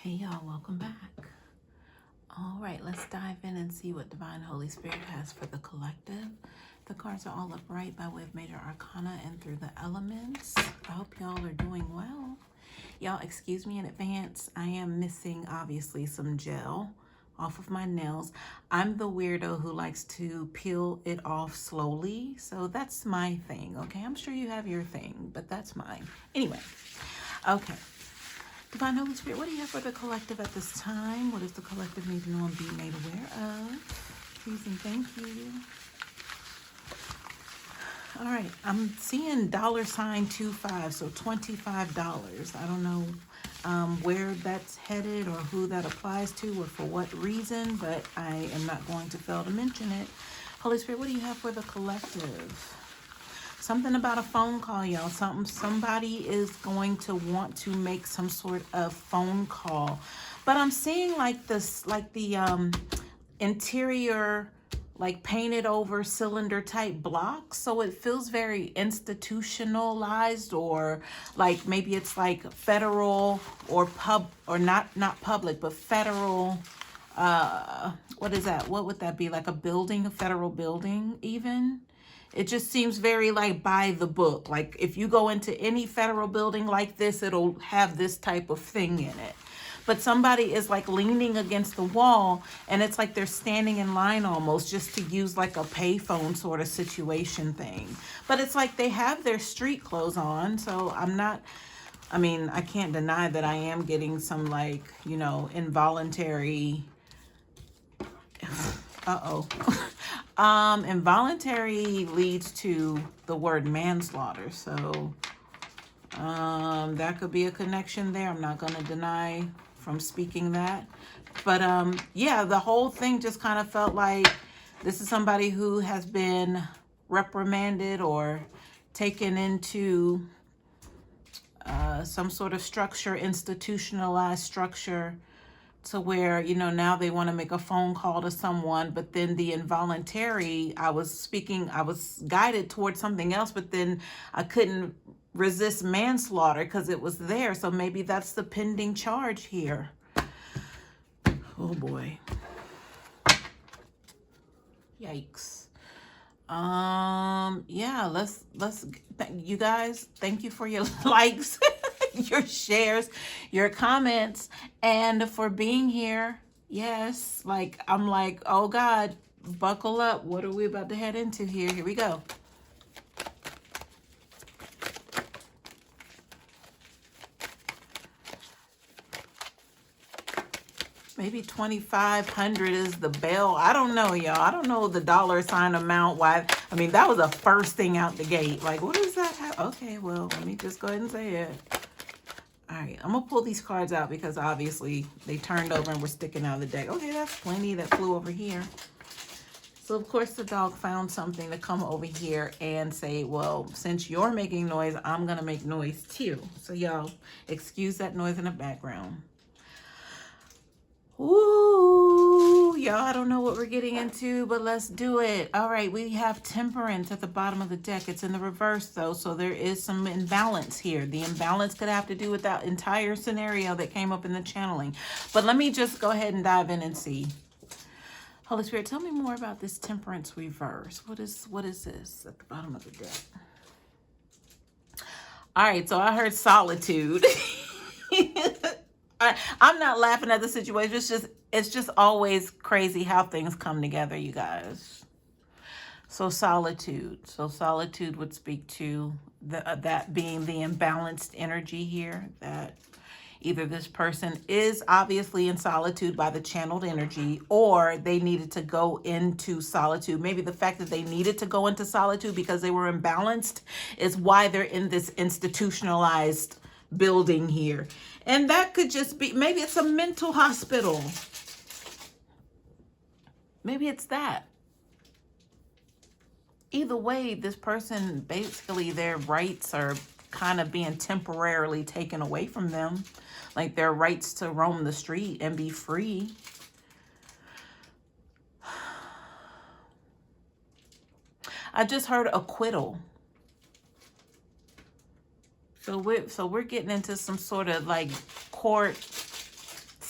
Hey y'all, welcome back. All right, let's dive in and see what Divine Holy Spirit has for the collective. The cards are all upright by way of major arcana and through the elements. I hope y'all are doing well. Y'all, excuse me in advance. I am missing, obviously, some gel off of my nails. I'm the weirdo who likes to peel it off slowly. So that's my thing, okay? I'm sure you have your thing, but that's mine. Anyway, okay. Divine Holy Spirit, what do you have for the collective at this time? What does the collective need to know and be made aware of? Please and thank you. All right, I'm seeing $25, so $25. I don't know where that's headed or who that applies to or for what reason, but I am not going to fail to mention it. Holy Spirit, what do you have for the collective? Something about a phone call, y'all. Somebody is going to want to make some sort of phone call. But I'm seeing like this, like the interior, like painted over cylinder type blocks. So it feels very institutionalized, or like maybe it's like federal or not public, but federal. What is that? What would that be? Like a building, a federal building even? It just seems very like by the book. Like if you go into any federal building like this, it'll have this type of thing in it. But somebody is like leaning against the wall and it's like they're standing in line almost just to use like a payphone sort of situation thing. But it's like they have their street clothes on. So I can't deny that I am getting some like, you know, involuntary, involuntary leads to the word manslaughter. So that could be a connection there. I'm not going to deny from speaking that. But yeah, the whole thing just kind of felt like this is somebody who has been reprimanded or taken into some sort of structure, institutionalized structure, to where, you know, now they want to make a phone call to someone, but then the involuntary, I was guided towards something else, but then I couldn't resist manslaughter because it was there. So maybe that's the pending charge here. Oh boy. Yikes. Yeah, let's you guys, thank you for your likes, your shares, your comments, and for being here. Yes, like I'm like, oh God, buckle up. What are we about to head into here? Here we go. Maybe 2,500 is the bell. I don't know, y'all. I don't know the dollar sign amount. Why? I mean, that was the first thing out the gate. Like, what does that have? Okay, well, let me just go ahead and say it. All right, I'm gonna pull these cards out because obviously they turned over and were sticking out of the deck. Okay, that's plenty that flew over here. So of course the dog found something to come over here and say, well, since you're making noise, I'm gonna make noise too. So y'all, excuse that noise in the background. Ooh, y'all, I don't know what we're getting into, but let's do it. All right, we have Temperance at the bottom of the deck. It's in the reverse, though, so there is some imbalance here. The imbalance could have to do with that entire scenario that came up in the channeling. But let me just go ahead and dive in and see. Holy Spirit, tell me more about this Temperance reverse. What is this at the bottom of the deck? All right, so I heard solitude. I'm not laughing at the situation. It's just always crazy how things come together, you guys. So solitude. So solitude would speak to that being the imbalanced energy here, that either this person is obviously in solitude by the channeled energy, or they needed to go into solitude. Maybe the fact that they needed to go into solitude because they were imbalanced is why they're in this institutionalized building here. And that could just be, maybe it's a mental hospital. Maybe it's that. Either way, this person, basically their rights are kind of being temporarily taken away from them. Like their rights to roam the street and be free. I just heard acquittal. So we're getting into some sort of like court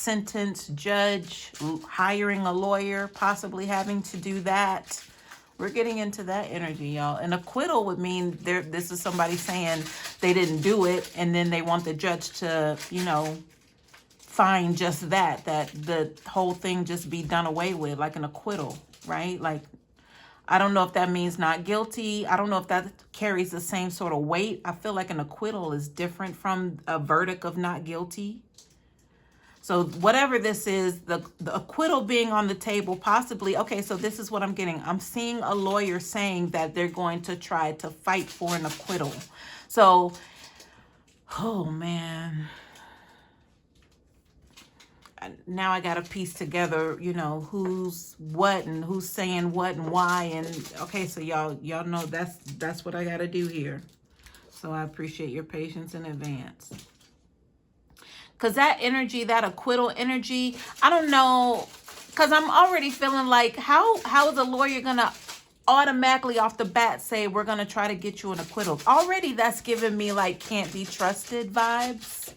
sentence, judge, hiring a lawyer, possibly having to do that. We're getting into that energy, y'all. An acquittal would mean this is somebody saying they didn't do it, and then they want the judge to, you know, find just that the whole thing just be done away with, like an acquittal, right? Like, I don't know if that means not guilty. I don't know if that carries the same sort of weight. I feel like an acquittal is different from a verdict of not guilty. So whatever this is, the acquittal being on the table, possibly, okay, so this is what I'm getting. I'm seeing a lawyer saying that they're going to try to fight for an acquittal. So, oh man. Now I got to piece together, you know, who's what and who's saying what and why. And okay, so y'all know that's what I got to do here. So I appreciate your patience in advance. Because that energy, that acquittal energy, I don't know, because I'm already feeling like, how is a lawyer going to automatically off the bat say, we're going to try to get you an acquittal? Already that's giving me like can't be trusted vibes.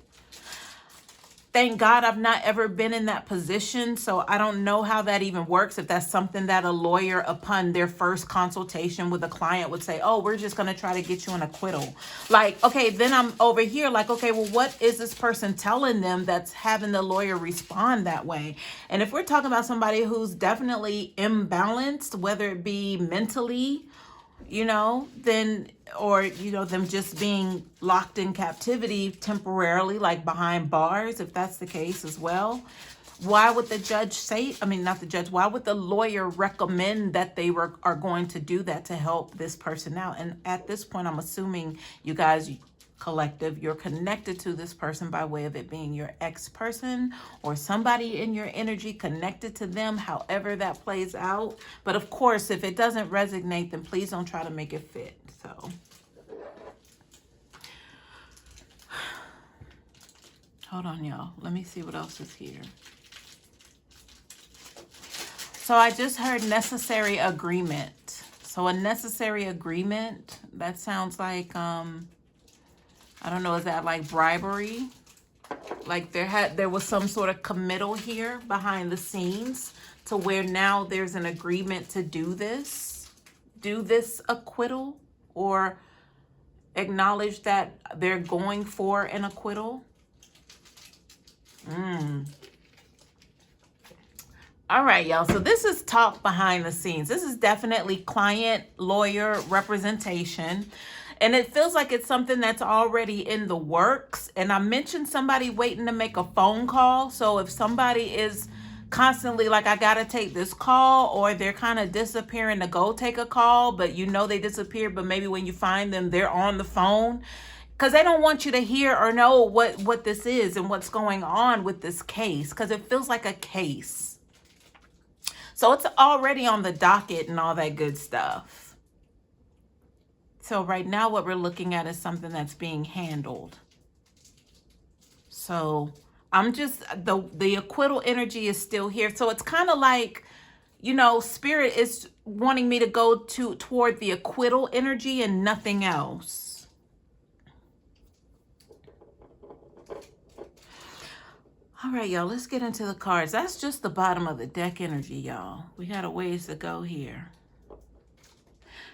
Thank God I've not ever been in that position, so I don't know how that even works. If that's something that a lawyer, upon their first consultation with a client, would say, oh, we're just going to try to get you an acquittal. Like, okay, then I'm over here like, okay, well, what is this person telling them that's having the lawyer respond that way? And if we're talking about somebody who's definitely imbalanced, whether it be mentally, you know, then, or, you know, them just being locked in captivity temporarily, like behind bars, if that's the case as well, why would the judge say, I mean, not the judge, why would the lawyer recommend that they are going to do that to help this person out? And at this point, I'm assuming you guys, collective, you're connected to this person by way of it being your ex-person or somebody in your energy connected to them, however that plays out. But of course, if it doesn't resonate, then please don't try to make it fit. So hold on, y'all. Let me see what else is here. So I just heard necessary agreement. So a necessary agreement, that sounds like I don't know, is that like bribery? Like there was some sort of committal here behind the scenes to where now there's an agreement to do this acquittal, or acknowledge that they're going for an acquittal. All right, y'all. So this is talk behind the scenes. This is definitely client lawyer representation. And it feels like it's something that's already in the works. And I mentioned somebody waiting to make a phone call. So if somebody is constantly like, I got to take this call, or they're kind of disappearing to go take a call, but you know they disappeared, but maybe when you find them, they're on the phone, because they don't want you to hear or know what this is and what's going on with this case, because it feels like a case. So it's already on the docket and all that good stuff. So right now what we're looking at is something that's being handled. So I'm just, the acquittal energy is still here. So it's kind of like, you know, spirit is wanting me to go toward the acquittal energy and nothing else. All right, y'all, let's get into the cards. That's just the bottom of the deck energy, y'all. We got a ways to go here.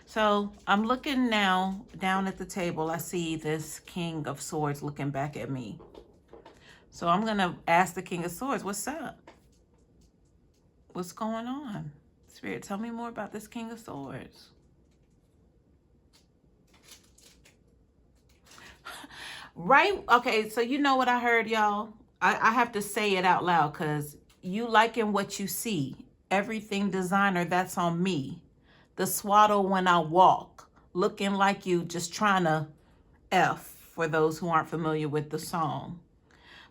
So I'm looking now down at the table. I see this King of Swords looking back at me. So I'm going to ask the King of Swords, what's up? What's going on? Spirit, tell me more about this King of Swords. Right? Okay, so you know what I heard, y'all? I have to say it out loud, because you liking what you see. Everything designer, that's on me. The swaddle when I walk, looking like you, just trying to F, for those who aren't familiar with the song.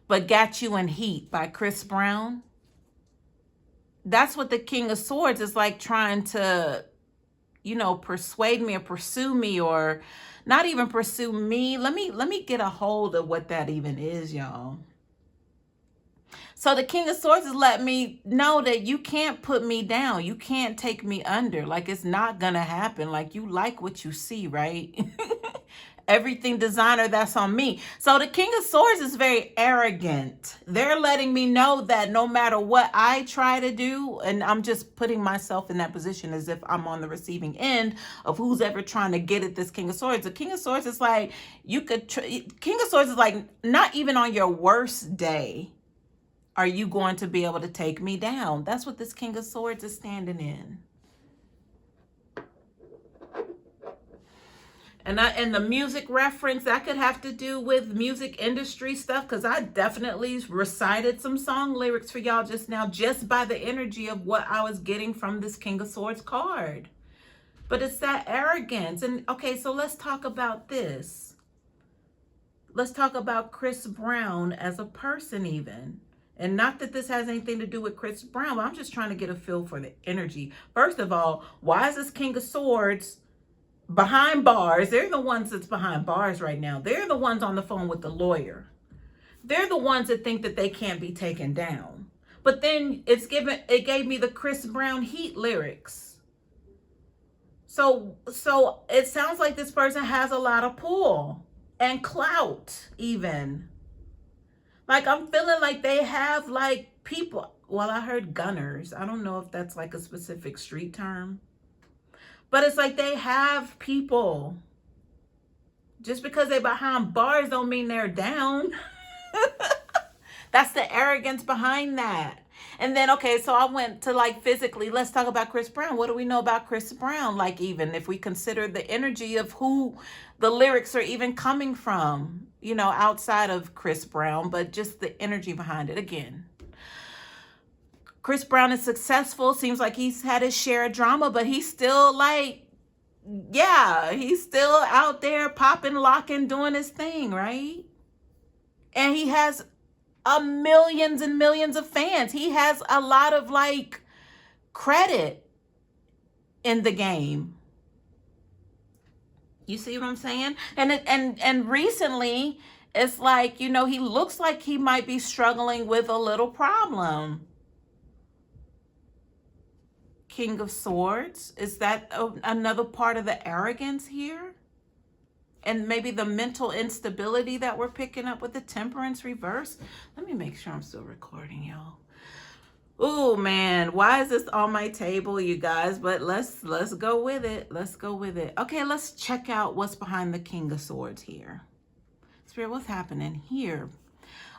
But Got You in Heat by Chris Brown. That's what the King of Swords is like, trying to, you know, persuade me or pursue me, or not even pursue me. Let me get a hold of what that even is, y'all. So the King of Swords is letting me know that you can't put me down. You can't take me under. Like, it's not going to happen. Like, you like what you see, right? Everything designer, that's on me. So the King of Swords is very arrogant. They're letting me know that no matter what I try to do, and I'm just putting myself in that position as if I'm on the receiving end of who's ever trying to get at this King of Swords. The King of Swords is like, King of Swords is like, not even on your worst day are you going to be able to take me down. That's what this King of Swords is standing in. And the music reference, that could have to do with music industry stuff, because I definitely recited some song lyrics for y'all just now, just by the energy of what I was getting from this King of Swords card. But it's that arrogance. And okay, so let's talk about this. Let's talk about Chris Brown as a person even. And not that this has anything to do with Chris Brown, but I'm just trying to get a feel for the energy. First of all, why is this King of Swords behind bars? They're the ones that's behind bars right now. They're the ones on the phone with the lawyer. They're the ones that think that they can't be taken down. But then it gave me the Chris Brown Heat lyrics. So it sounds like this person has a lot of pull and clout even. Like, I'm feeling like they have like people. Well, I heard gunners. I don't know if that's like a specific street term. But it's like they have people. Just because they're behind bars don't mean they're down. That's the arrogance behind that. And then, okay, so I went to like physically, let's talk about Chris Brown. What do we know about Chris Brown? Like, even if we consider the energy of who the lyrics are even coming from, you know, outside of Chris Brown, but just the energy behind it. Again, Chris Brown is successful. Seems like he's had his share of drama, but he's still like, yeah, he's still out there popping, locking, doing his thing, right? And he has millions and millions of fans. He has a lot of like credit in the game. You see what I'm saying? And recently, it's like, you know, he looks like he might be struggling with a little problem. King of Swords, is that another part of the arrogance here? And maybe the mental instability that we're picking up with the Temperance reverse. Let me make sure I'm still recording, y'all. Oh man, why is this on my table, you guys? But let's go with it. Let's go with it. Okay, let's check out what's behind the King of Swords here. Spirit, what's happening here?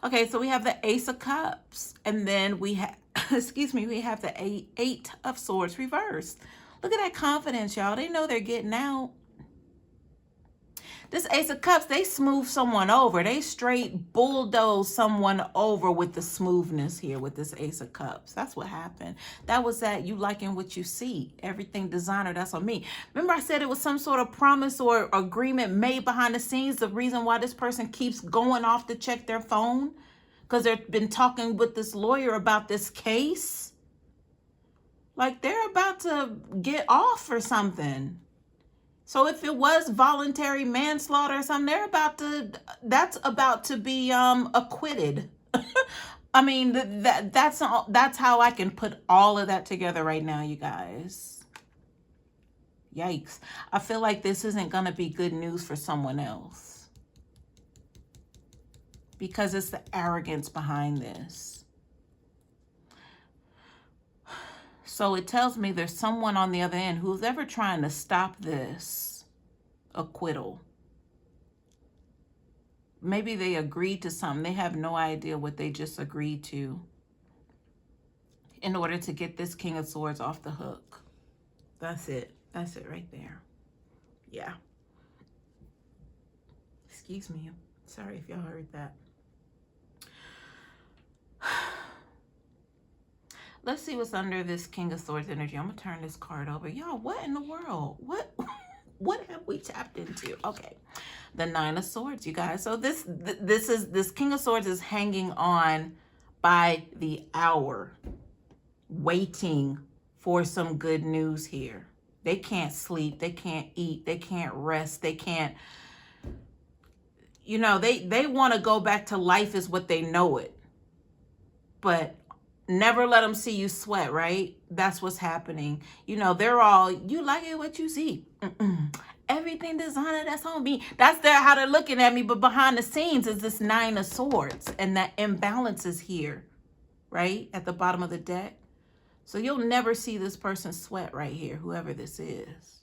Okay, so we have the Ace of Cups, and then we have, excuse me, we have the Eight of Swords reversed. Look at that confidence, y'all. They know they're getting out. This Ace of Cups, they smooth someone over. They straight bulldoze someone over with the smoothness here with this Ace of Cups. That's what happened. That was that you liking what you see. Everything designer, that's on me. Remember I said it was some sort of promise or agreement made behind the scenes. The reason why this person keeps going off to check their phone, because they've been talking with this lawyer about this case. Like they're about to get off or something. So if it was voluntary manslaughter or something, that's about to be acquitted. I mean, that's how I can put all of that together right now, you guys. Yikes. I feel like this isn't going to be good news for someone else, because it's the arrogance behind this. So it tells me there's someone on the other end who's ever trying to stop this acquittal. Maybe they agreed to something. They have no idea what they just agreed to in order to get this King of Swords off the hook. That's it. That's it right there. Yeah. Excuse me. Sorry if y'all heard that. Let's see what's under this King of Swords energy. I'm going to turn this card over. Y'all, what in the world? What have we tapped into? Okay. The Nine of Swords, you guys. So this King of Swords is hanging on by the hour, waiting for some good news here. They can't sleep. They can't eat. They can't rest. They can't, you know, they want to go back to life as what they know it. But never let them see you sweat, right? That's what's happening. You know, they're all, you like it what you see. Everything dishonor, that's on me. That's how they're looking at me. But behind the scenes is this 9 of Swords. And that imbalance is here, right? At the bottom of the deck. So you'll never see this person sweat right here, whoever this is.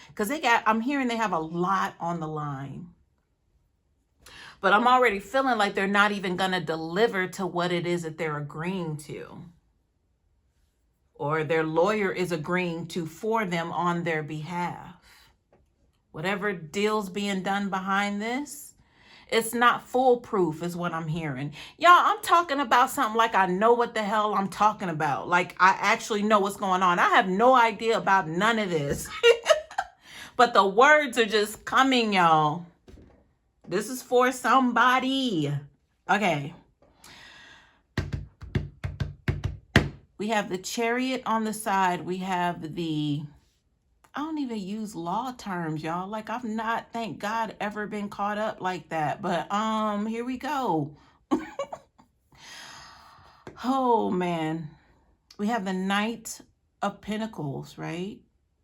Because I'm hearing they have a lot on the line. But I'm already feeling like they're not even going to deliver to what it is that they're agreeing to. Or their lawyer is agreeing to for them on their behalf. Whatever deal's being done behind this, it's not foolproof is what I'm hearing. Y'all, I'm talking about something like I know what the hell I'm talking about. Like I actually know what's going on. I have no idea about none of this. But the words are just coming, y'all. This is for somebody. Okay. We have the Chariot on the side. We have the... I don't even use law terms, y'all. Like I've not, thank God, ever been caught up like that. But here we go. Oh man. We have the Knight of Pentacles, right?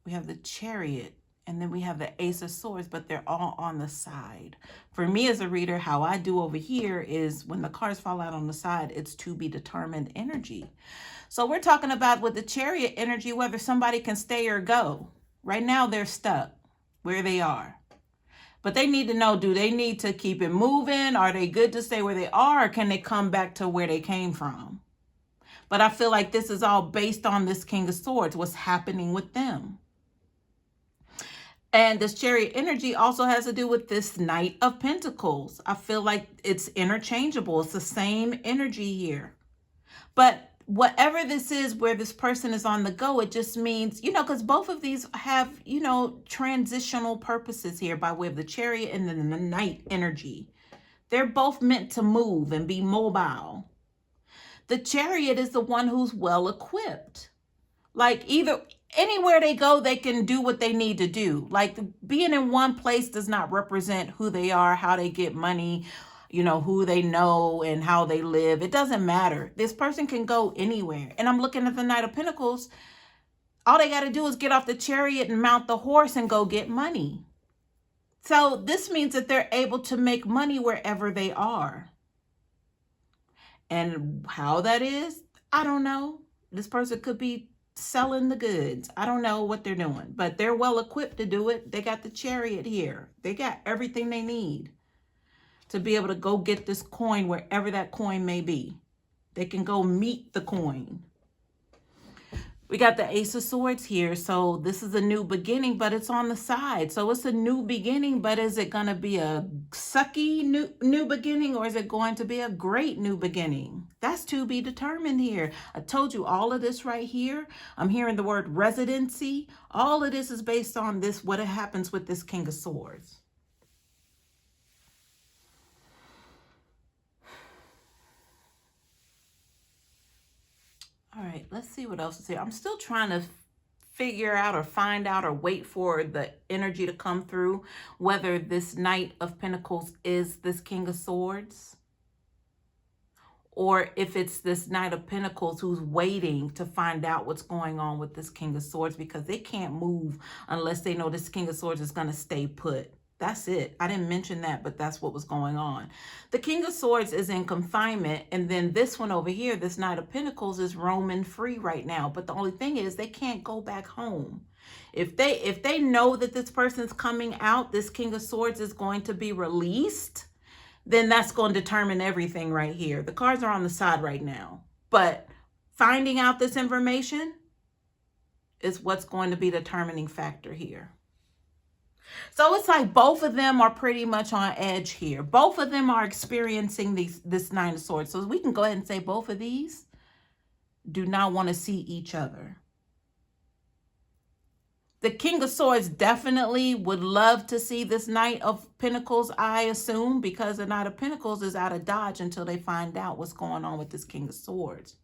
We have the Chariot, and then we have the Ace of Swords, but they're all on the side. For me as a reader, how I do over here is when the cards fall out on the side, it's to be determined energy. So we're talking about with the Chariot energy, whether somebody can stay or go. Right now, they're stuck where they are. But they need to know, do they need to keep it moving? Are they good to stay where they are? Or can they come back to where they came from? But I feel like this is all based on this King of Swords, what's happening with them. And this Chariot energy also has to do with this Knight of Pentacles. I feel like it's interchangeable. It's the same energy here. But whatever this is where this person is on the go, it just means, you know, because both of these have, you know, transitional purposes here by way of the Chariot and then the Knight energy. They're both meant to move and be mobile. The Chariot is the one who's well equipped. Like either anywhere they go, they can do what they need to do. Like being in one place does not represent who they are, how they get money, you know, who they know and how they live. It doesn't matter. This person can go anywhere. And I'm looking at the Knight of Pentacles. All they got to do is get off the Chariot and mount the horse and go get money. So this means that they're able to make money wherever they are. And how that is, I don't know. This person could be selling the goods. I don't know what they're doing, but they're well equipped to do it. They got the Chariot here. They got everything they need to be able to go get this coin wherever that coin may be. They can go meet the coin. We got the Ace of Swords here. So this is a new beginning, but it's on the side. So it's a new beginning, but is it going to be a sucky new beginning, or is it going to be a great new beginning? That's to be determined here. I told you all of this right here. I'm hearing the word residency. All of this is based on this, what happens with this King of Swords. All right, let's see what else is here. I'm still trying to figure out or find out or wait for the energy to come through, whether this Knight of Pentacles is this King of Swords, or if it's this Knight of Pentacles who's waiting to find out what's going on with this King of Swords, because they can't move unless they know this King of Swords is going to stay put. That's it. I didn't mention that, but that's what was going on. The King of Swords is in confinement, and then this one over here, this Knight of Pentacles, is roaming free right now. But the only thing is they can't go back home. If they know that this person's coming out, this King of Swords is going to be released, then that's going to determine everything right here. The cards are on the side right now. But finding out this information is what's going to be the determining factor here. So it's like both of them are pretty much on edge here. Both of them are experiencing this Nine of Swords. So we can go ahead and say both of these do not want to see each other. The King of Swords definitely would love to see this Knight of Pentacles, I assume, because the Knight of Pentacles is out of Dodge until they find out what's going on with this King of Swords.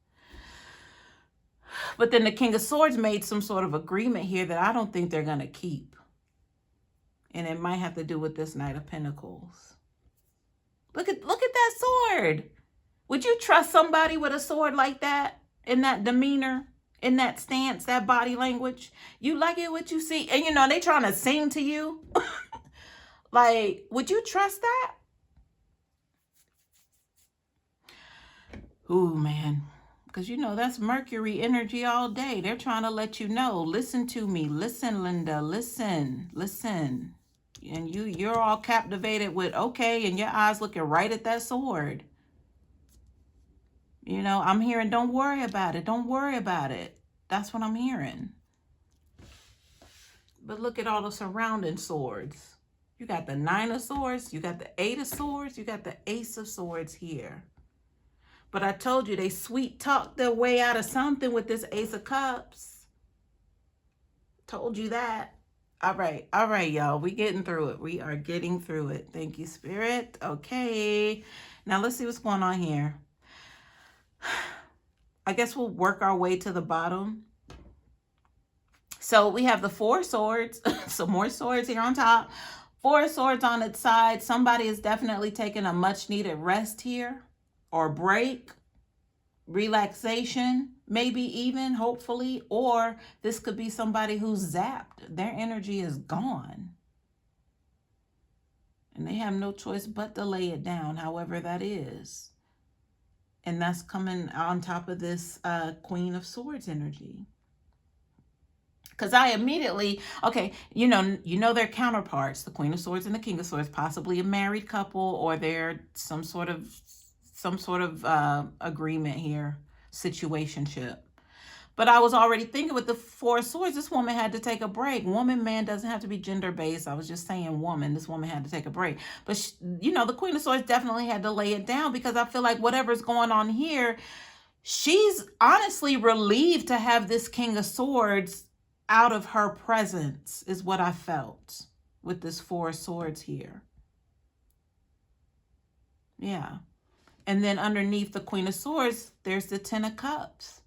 But then the King of Swords made some sort of agreement here that I don't think they're going to keep. And it might have to do with this Knight of Pentacles. Look at that sword. Would you trust somebody with a sword like that in that demeanor? in that stance, that body language. You like it what you see. And you know, they trying to sing to you. Like, would you trust that? Ooh, man. Because, you know, that's Mercury energy all day. They're trying to let you know. Listen to me. Listen, Linda. Listen. Listen. And you're all captivated with, okay, and your eyes looking right at that sword. You know, I'm hearing, don't worry about it. Don't worry about it. That's what I'm hearing. But look at all the surrounding swords. You got the 9 of swords. You got the 8 of swords. You got the Ace of swords here. But I told you, they sweet talked their way out of something with this Ace of Cups. Told you that. All right, y'all. We getting through it. We are getting through it. Thank you, Spirit. Okay. Now let's see what's going on here. I guess we'll work our way to the bottom. So we have the 4 swords. Some more swords here on top. 4 swords on its side. Somebody is definitely taking a much needed rest here, or break, relaxation, maybe even, hopefully. Or this could be somebody who's zapped. Their energy is gone. And they have no choice but to lay it down, however that is. And that's coming on top of this Queen of Swords energy. Because I immediately, okay, you know their counterparts, the Queen of Swords and the King of Swords, possibly a married couple, or they're some sort of agreement here, situationship. But I was already thinking with the 4 swords, this woman had to take a break. Woman, man doesn't have to be gender based. I was just saying woman. This woman had to take a break. But, you know, the Queen of Swords definitely had to lay it down, because I feel like whatever's going on here, she's honestly relieved to have this King of Swords out of her presence, is what I felt with this 4 swords here. Yeah. And then underneath the Queen of Swords, there's the 10 of Cups.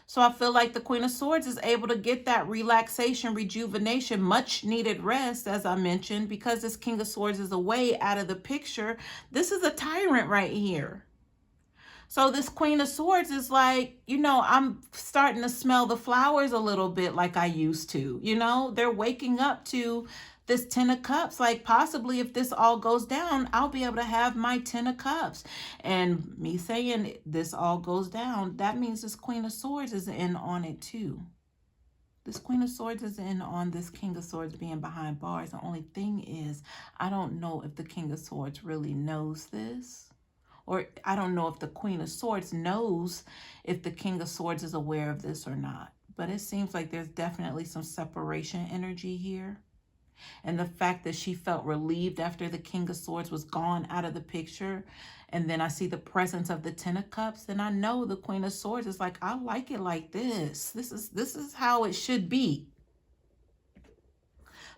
So I feel like the Queen of Swords is able to get that relaxation, rejuvenation, much needed rest, as I mentioned, because this King of Swords is away out of the picture. This is a tyrant right here. So this Queen of Swords is like, you know, I'm starting to smell the flowers a little bit like I used to. You know, they're waking up to this 10 of Cups. Like, possibly if this all goes down, I'll be able to have my 10 of Cups. And me saying this all goes down, that means this Queen of Swords is in on it too. This Queen of Swords is in on this King of Swords being behind bars. The only thing is, I don't know if the King of Swords really knows this. Or I don't know if the Queen of Swords knows if the King of Swords is aware of this or not. But it seems like there's definitely some separation energy here. And the fact that she felt relieved after the King of Swords was gone out of the picture, and then I see the presence of the 10 of Cups, then I know the Queen of Swords is like, I like it like this. This is how it should be.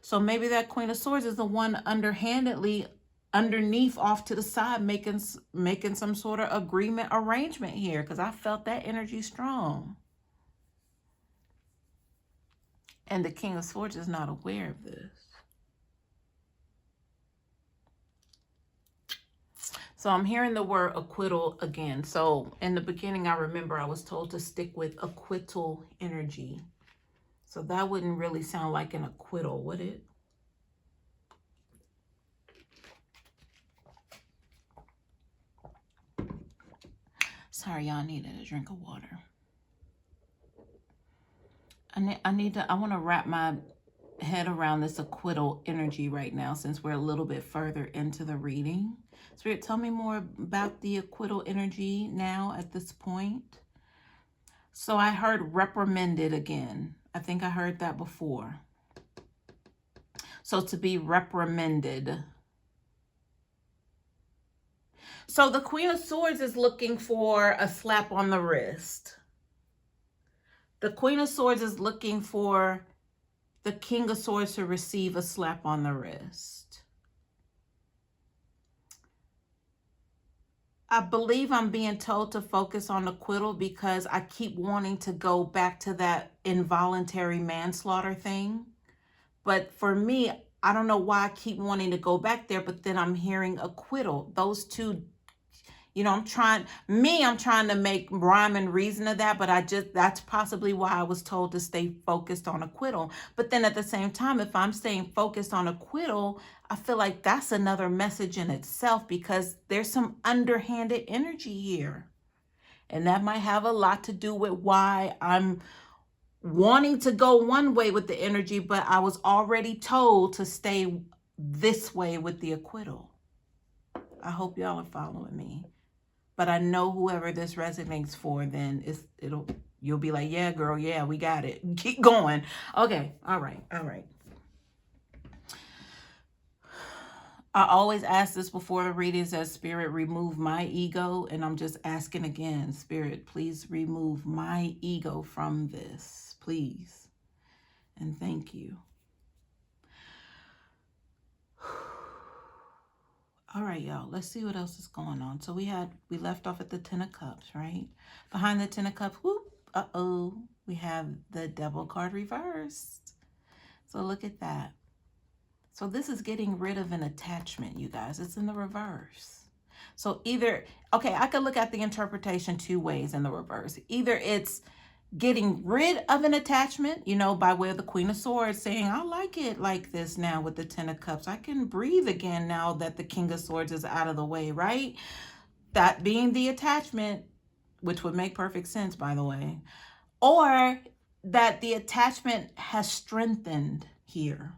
So maybe that Queen of Swords is the one underhandedly underneath, off to the side, making some sort of agreement, arrangement here, because I felt that energy strong. And the King of Swords is not aware of this. So I'm hearing the word acquittal again. So in the beginning, I remember I was told to stick with acquittal energy. So that wouldn't really sound like an acquittal, would it? Sorry, y'all, needed a drink of water. I want to wrap my head around this acquittal energy right now, since we're a little bit further into the reading. Spirit, tell me more about the acquittal energy now at this point. So I heard reprimanded again. I think I heard that before. So to be reprimanded. So the Queen of Swords is looking for a slap on the wrist. The Queen of Swords is looking for the King of Swords to receive a slap on the wrist. I believe I'm being told to focus on acquittal because I keep wanting to go back to that involuntary manslaughter thing. But for me, I don't know why I keep wanting to go back there, but then I'm hearing acquittal. Those two, You know, I'm trying to make rhyme and reason of that, but that's possibly why I was told to stay focused on acquittal. But then at the same time, if I'm staying focused on acquittal, I feel like that's another message in itself, because there's some underhanded energy here. And that might have a lot to do with why I'm wanting to go one way with the energy, but I was already told to stay this way with the acquittal. I hope y'all are following me. But I know whoever this resonates for, then you'll be like, yeah, girl, yeah, we got it. Keep going. Okay, all right. I always ask this before the readings, as Spirit, remove my ego. And I'm just asking again, Spirit, please remove my ego from this, please. And thank you. All right, y'all, let's see what else is going on. So we left off at the 10 of Cups, right? Behind the 10 of Cups, whoop, we have the Devil card reversed. So look at that. So this is getting rid of an attachment, you guys. It's in the reverse. So either, okay, I could look at the interpretation two ways in the reverse. Either it's getting rid of an attachment, you know, by way of the Queen of Swords, saying, I like it like this now with the 10 of Cups. I can breathe again now that the King of Swords is out of the way, right? That being the attachment, which would make perfect sense, by the way. Or that the attachment has strengthened here.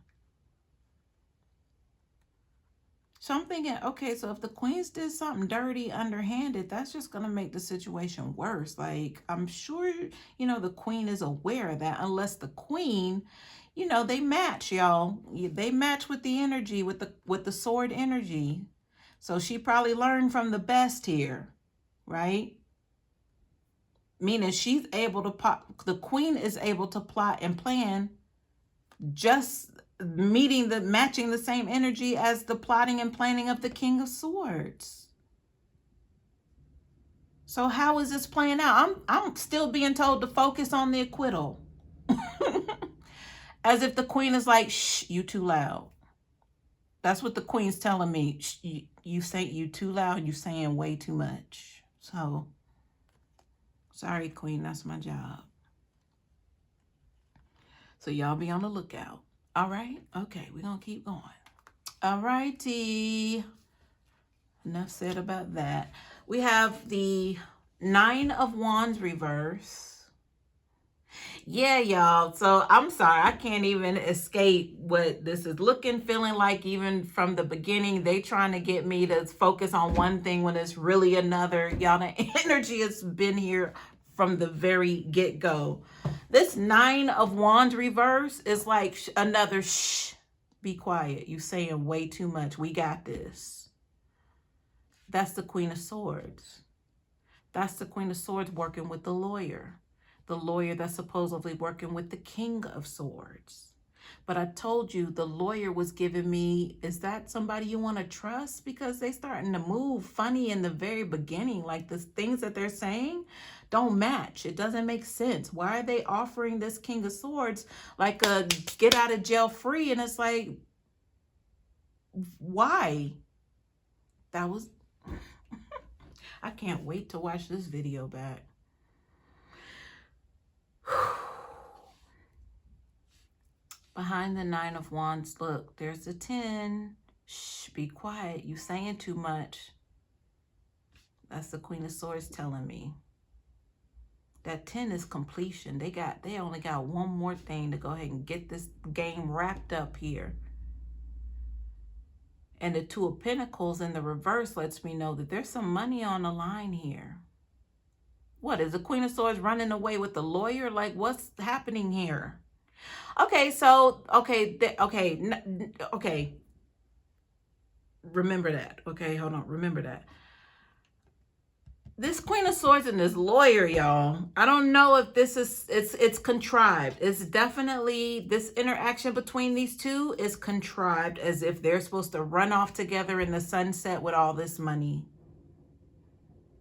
So I'm thinking, okay, so if the Queens did something dirty, underhanded, that's just going to make the situation worse. Like, I'm sure, you know, the Queen is aware of that, unless the Queen, you know, they match, y'all. They match with the energy, with the sword energy. So she probably learned from the best here, right? Meaning she's able to the Queen is able to plot and plan, just matching the same energy as the plotting and planning of the King of Swords. So how is this playing out? I'm still being told to focus on the acquittal. As if the Queen is like, shh, you too loud. That's what the Queen's telling me. Shh, you say you too loud, you saying way too much. So, sorry, Queen, that's my job. So y'all be on the lookout. All right? Okay, we're going to keep going. All righty. Enough said about that. We have the 9 of Wands reverse. Yeah, y'all. So I'm sorry. I can't even escape what this is looking, feeling like. Even from the beginning, they trying to get me to focus on one thing when it's really another. Y'all, the energy has been here from the very get-go. This 9 of Wands reverse is like another shh, be quiet. You saying way too much. We got this. That's the Queen of Swords. That's the Queen of Swords working with the lawyer. The lawyer that's supposedly working with the King of Swords. But I told you the lawyer was giving me, is that somebody you want to trust? Because they starting to move funny in the very beginning. Like the things that they're saying don't match. It doesn't make sense. Why are they offering this King of Swords like a get out of jail free? And it's like, why? That was... I can't wait to watch this video back. Behind the 9 of Wands, look, there's the 10. Shh, be quiet. You saying too much. That's the Queen of Swords telling me. That 10 is completion. They only got one more thing to go ahead and get this game wrapped up here. And the 2 of Pentacles in the reverse lets me know that there's some money on the line here. What, is the Queen of Swords running away with the lawyer? Like, what's happening here? Okay, so, okay. Remember that. Okay, hold on. Remember that. This Queen of Swords and this lawyer, y'all, I don't know if this is, it's contrived. It's definitely, this interaction between these two is contrived, as if they're supposed to run off together in the sunset with all this money.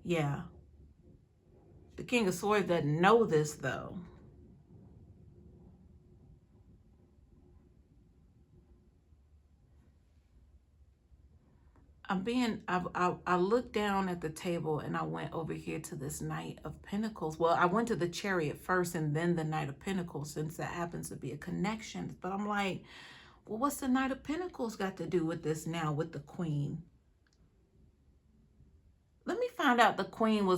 Yeah. The King of Swords doesn't know this, though. I looked down at the table and I went over here to this Knight of Pentacles. Well, I went to the Chariot first and then the Knight of Pentacles, since that happens to be a connection. But I'm like, well, what's the Knight of Pentacles got to do with this now with the Queen? Let me find out. The Queen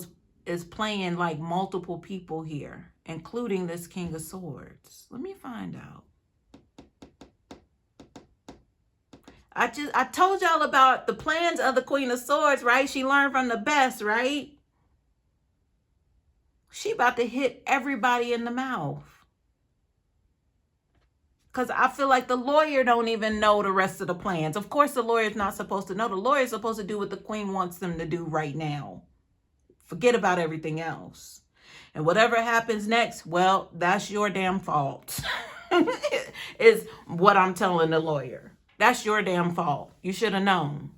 is playing like multiple people here, including this King of Swords. Let me find out. I told y'all about the plans of the Queen of Swords, right? She learned from the best, right? She about to hit everybody in the mouth. Because I feel like the lawyer don't even know the rest of the plans. Of course, the lawyer's not supposed to know. The lawyer's supposed to do what the Queen wants them to do right now. Forget about everything else. And whatever happens next, well, that's your damn fault. Is what I'm telling the lawyer. That's your damn fault. You should have known.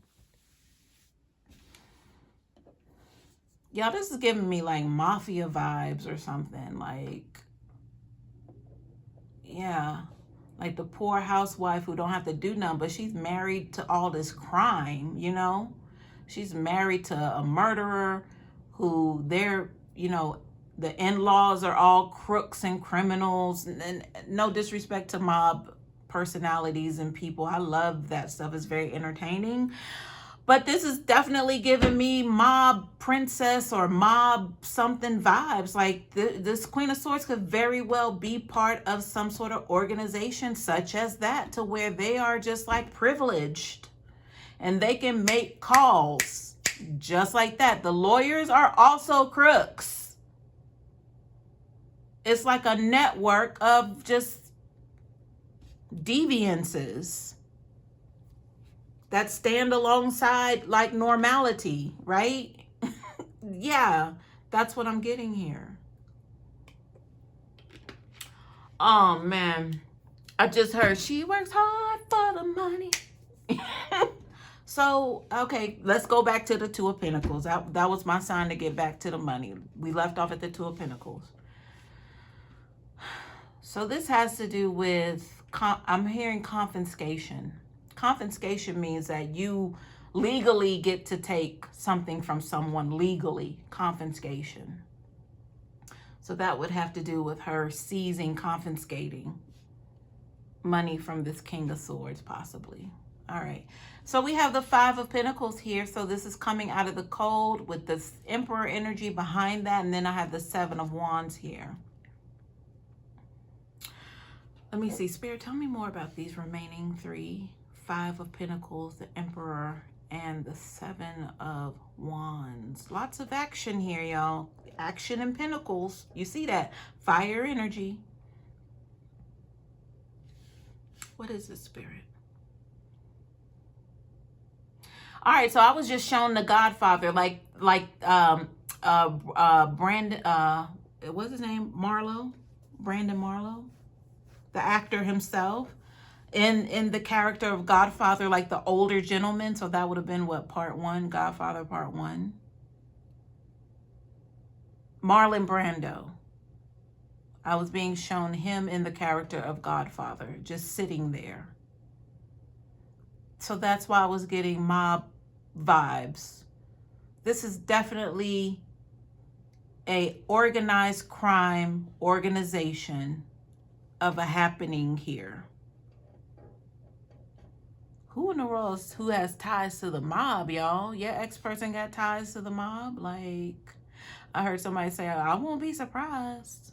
Y'all, this is giving me like mafia vibes or something. Like, yeah. Like the poor housewife who don't have to do nothing, but she's married to all this crime, you know? She's married to a murderer who they're, you know, the in-laws are all crooks and criminals. And no disrespect to mob personalities and people. I love that stuff. It's very entertaining. But this is definitely giving me mob princess or mob something vibes. Like this Queen of Swords could very well be part of some sort of organization such as that, to where they are just like privileged and they can make calls just like that. The lawyers are also crooks. It's like a network of just deviances that stand alongside like normality, right? Yeah, that's what I'm getting here. Oh man, I just heard she works hard for the money. So, okay, let's go back to the Two of Pentacles. That was my sign to get back to the money. We left off at the Two of Pentacles. So this has to do with, I'm hearing confiscation. Confiscation means that you legally get to take something from someone legally. Confiscation. So that would have to do with her seizing, confiscating money from this King of Swords, possibly. All right. So we have the Five of Pentacles here. So this is coming out of the cold with this Emperor energy behind that. And then I have the Seven of Wands here. Let me see. Spirit, tell me more about these remaining three. Five of Pentacles, the Emperor, and the Seven of Wands. Lots of action here, y'all. Action and Pentacles. You see that? Fire energy. What is this, Spirit? All right, so I was just shown the Godfather, Brandon, what's his name? Brandon Marlowe, the actor himself, in the character of Godfather, like the older gentleman. So that would have been what, part one, Godfather part one. Marlon Brando. I was being shown him in the character of Godfather, just sitting there. So that's why I was getting mob vibes. This is definitely a organized crime organization of a happening here. Who in the world who has ties to the mob, y'all? Your ex-person got ties to the mob? Like, I heard somebody say, I won't be surprised.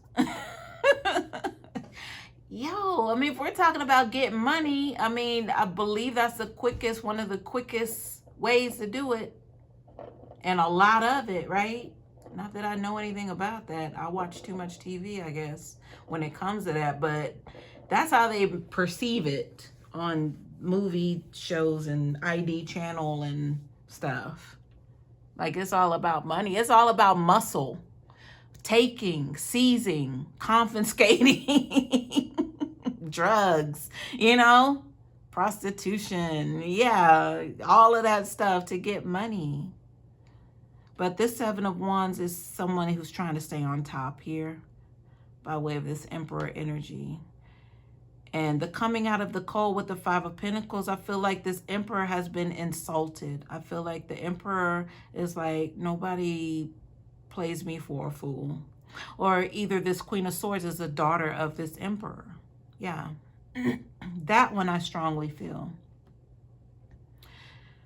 Yo, I mean, if we're talking about getting money, I mean, I believe that's the quickest, one of the quickest ways to do it. And a lot of it, right? Not that I know anything about that. I watch too much TV, I guess, when it comes to that. But that's how they perceive it on movie shows and ID channel and stuff. Like, it's all about money. It's all about muscle. Taking, seizing, confiscating, drugs, you know, prostitution, yeah, all of that stuff to get money. But this Seven of Wands is someone who's trying to stay on top here by way of this Emperor energy. And the coming out of the cold with the Five of Pentacles, I feel like this Emperor has been insulted. I feel like the Emperor is like, nobody plays me for a fool. Or either this Queen of Swords is the daughter of this Emperor. Yeah. That one I strongly feel.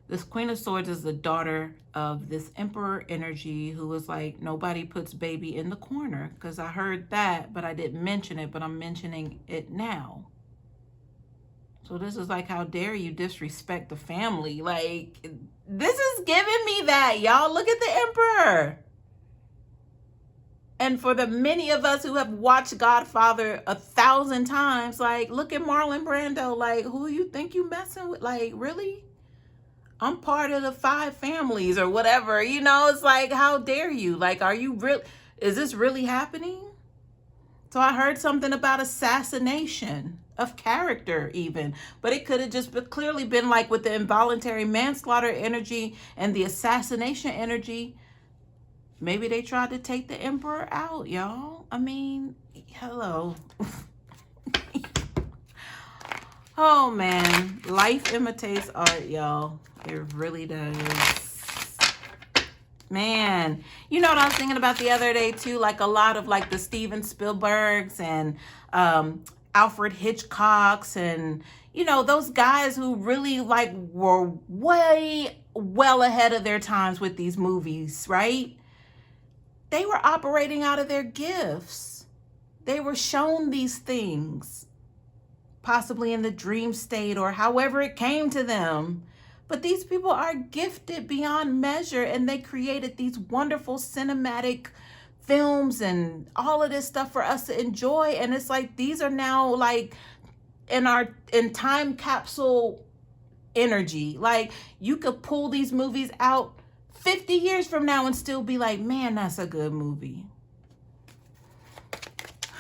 This Queen of Swords is the daughter of this Emperor energy who was like, nobody puts baby in the corner. Because I heard that, but I didn't mention it, but I'm mentioning it now. So this is like, how dare you disrespect the family? Like, this is giving me that, y'all. Look at the Emperor. And for the many of us who have watched Godfather 1,000 times, like, look at Marlon Brando. Like, who you think you messing with? Like, really? I'm part of the 5 families or whatever. You know, it's like, how dare you? Like, are you real? Is this really happening? So I heard something about assassination of character even, but it could have just clearly been like with the involuntary manslaughter energy and the assassination energy. Maybe they tried to take the Emperor out, y'all. I mean, hello. Oh man, life imitates art, y'all. It really does. Man, you know what I was thinking about the other day too? Like a lot of like the Steven Spielbergs and Alfred Hitchcocks and, you know, those guys who really like were way well ahead of their times with these movies, right? They were operating out of their gifts. They were shown these things, possibly in the dream state or however it came to them. But these people are gifted beyond measure, and they created these wonderful cinematic films and all of this stuff for us to enjoy. And it's like, these are now like in time capsule energy. Like, you could pull these movies out 50 years from now and still be like, man, that's a good movie.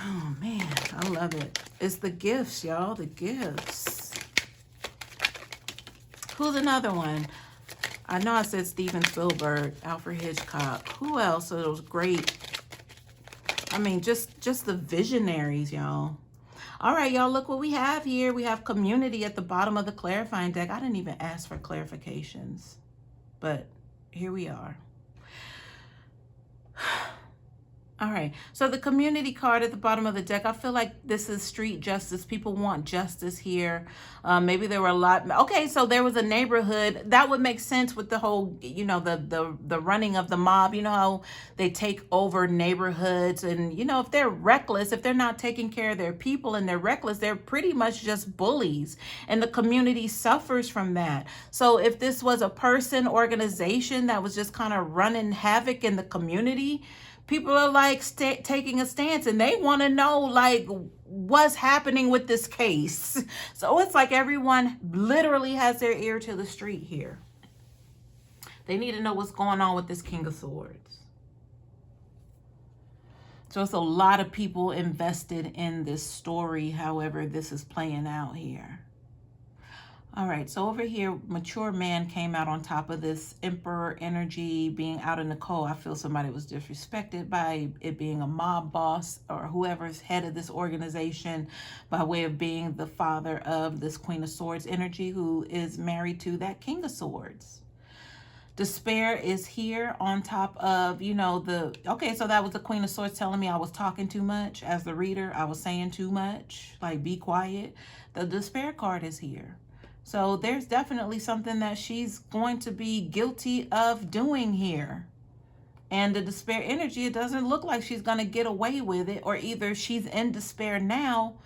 Oh man, I love it. It's the gifts, y'all, the gifts. Who's another one? I know I said Steven Spielberg, Alfred Hitchcock. Who else? So it was great. I mean, just the visionaries, y'all. All right, y'all, look what we have here. We have community at the bottom of the clarifying deck. I didn't even ask for clarifications, but here we are. All right, so the community card at the bottom of the deck, I feel like this is street justice. People want justice here. Maybe there were a lot. Okay, so there was a neighborhood. That would make sense with the whole, you know, the running of the mob. You know how they take over neighborhoods, and, you know, if they're reckless, if they're not taking care of their people and they're reckless, they're pretty much just bullies. And the community suffers from that. So if this was a person, organization that was just kind of running havoc in the community, people are like taking a stance, and they want to know like what's happening with this case. So it's like everyone literally has their ear to the street here. They need to know what's going on with this King of Swords. So it's a lot of people invested in this story, however this is playing out here. All right, so over here, mature man came out on top of this Emperor energy being out in the cold. I feel somebody was disrespected by it being a mob boss or whoever's head of this organization by way of being the father of this Queen of Swords energy who is married to that King of Swords. Despair is here on top of, you know, okay, so that was the Queen of Swords telling me I was talking too much. As the reader, I was saying too much, like be quiet. The despair card is here. So there's definitely something that she's going to be guilty of doing here. And the despair energy, it doesn't look like she's going to get away with it, or either she's in despair now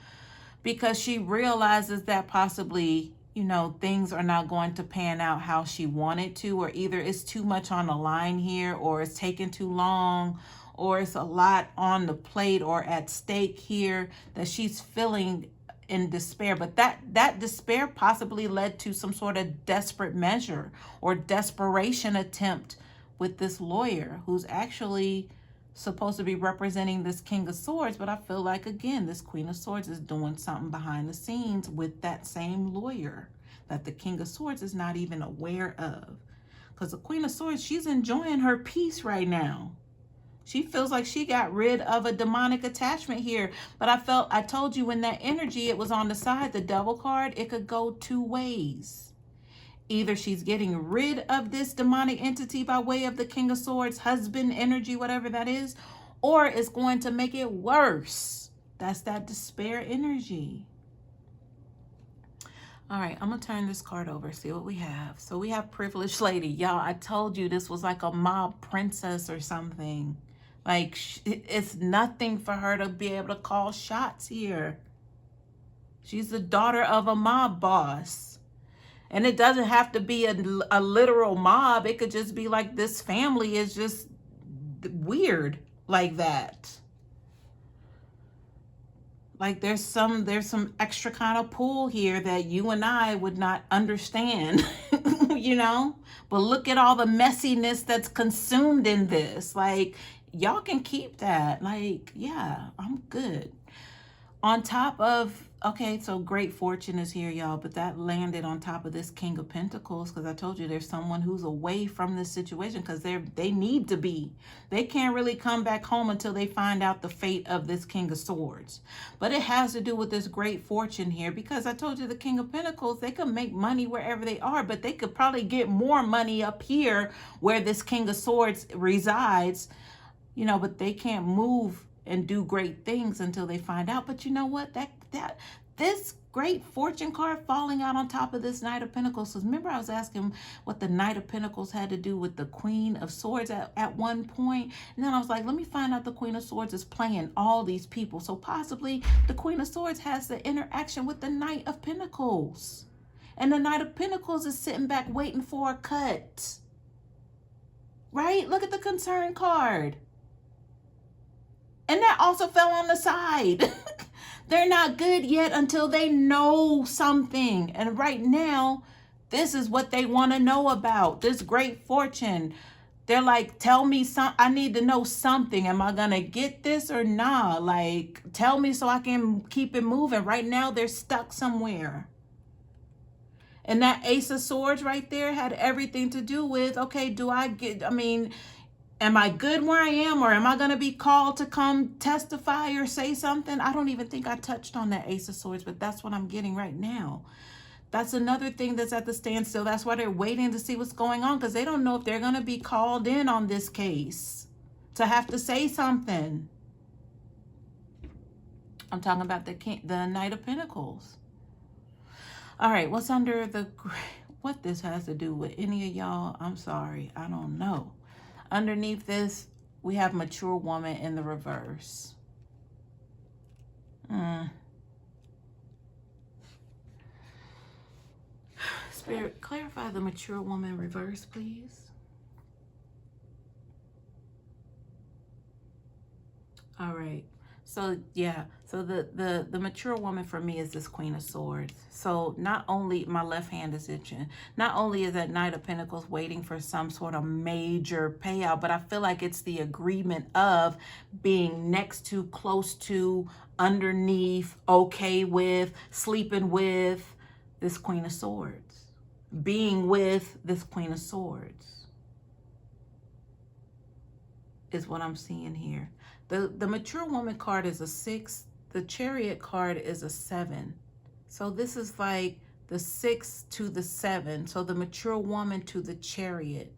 because she realizes that possibly, you know, things are not going to pan out how she wanted to, or either it's too much on the line here, or it's taking too long, or it's a lot on the plate or at stake here that she's feeling in despair. But that despair possibly led to some sort of desperate measure or desperation attempt with this lawyer who's actually supposed to be representing this King of Swords. But I feel like, again, this Queen of Swords is doing something behind the scenes with that same lawyer that the King of Swords is not even aware of. Because the Queen of Swords, she's enjoying her peace right now. She feels like she got rid of a demonic attachment here. But I told you when that energy, it was on the side, the devil card, it could go two ways. Either she's getting rid of this demonic entity by way of the King of Swords, husband energy, whatever that is, or it's going to make it worse. That's that despair energy. All right, I'm going to turn this card over, see what we have. So we have privileged lady. Y'all, I told you this was like a mob princess or something. Like, it's nothing for her to be able to call shots here. She's the daughter of a mob boss. And it doesn't have to be a literal mob. It could just be like this family is just weird like that. Like there's some extra kind of pull here that you and I would not understand, you know? But look at all the messiness that's consumed in this. Like, y'all can keep that. Like, yeah, I'm good. On top of, okay, so great fortune is here, y'all, but that landed on top of this King of Pentacles because I told you there's someone who's away from this situation because they need to be. They can't really come back home until they find out the fate of this King of Swords. But it has to do with this great fortune here because I told you the King of Pentacles, they could make money wherever they are, but they could probably get more money up here where this King of Swords resides, you know, but they can't move and do great things until they find out. But you know what? This great fortune card falling out on top of this Knight of Pentacles. So remember I was asking what the Knight of Pentacles had to do with the Queen of Swords at one point. And then I was like, let me find out the Queen of Swords is playing all these people. So possibly the Queen of Swords has the interaction with the Knight of Pentacles. And the Knight of Pentacles is sitting back waiting for a cut. Right? Look at the concern card. And that also fell on the side. They're not good yet until they know something. And right now, this is what they want to know about. This great fortune. They're like, tell me something. I need to know something. Am I going to get this or not? Like, tell me so I can keep it moving. Right now, they're stuck somewhere. And that Ace of Swords right there had everything to do with, okay, am I good where I am, or am I going to be called to come testify or say something? I don't even think I touched on that Ace of Swords, but that's what I'm getting right now. That's another thing that's at the standstill. That's why they're waiting to see what's going on, because they don't know if they're going to be called in on this case to have to say something. I'm talking about the Knight of Pentacles. All right, what's under what this has to do with any of y'all? I'm sorry, I don't know. Underneath this, we have mature woman in the reverse. Spirit, clarify the mature woman reverse, please. All right. So yeah, so the mature woman for me is this Queen of Swords. So not only, my left hand is itching, not only is that Knight of Pentacles waiting for some sort of major payout, but I feel like it's the agreement of being next to, close to, underneath, okay with, sleeping with this Queen of Swords, being with this Queen of Swords is what I'm seeing here. The mature woman card is a 6. The Chariot card is a 7. So this is like the 6 to the 7. So the mature woman to the Chariot.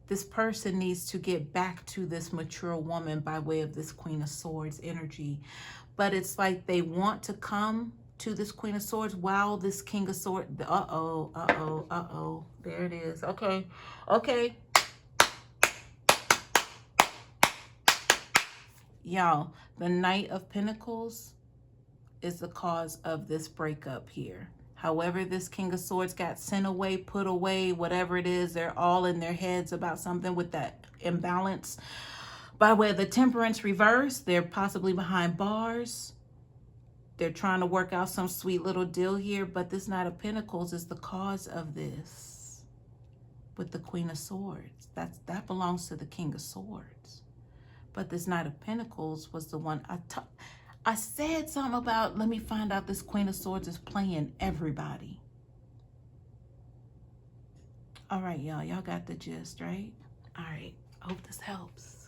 This person needs to get back to this mature woman by way of this Queen of Swords energy. But it's like they want to come to this Queen of Swords while this King of Swords. There it is. Okay. Okay. Y'all, the Knight of Pentacles is the cause of this breakup here. However, this King of Swords got sent away, put away, whatever it is, they're all in their heads about something with that imbalance. By way of the Temperance reverse, they're possibly behind bars. They're trying to work out some sweet little deal here, but this Knight of Pentacles is the cause of this with the Queen of Swords. That belongs to the King of Swords. But this Knight of Pentacles was the one I said something about, let me find out this Queen of Swords is playing everybody. All right, y'all. Y'all got the gist, right? All right. I hope this helps.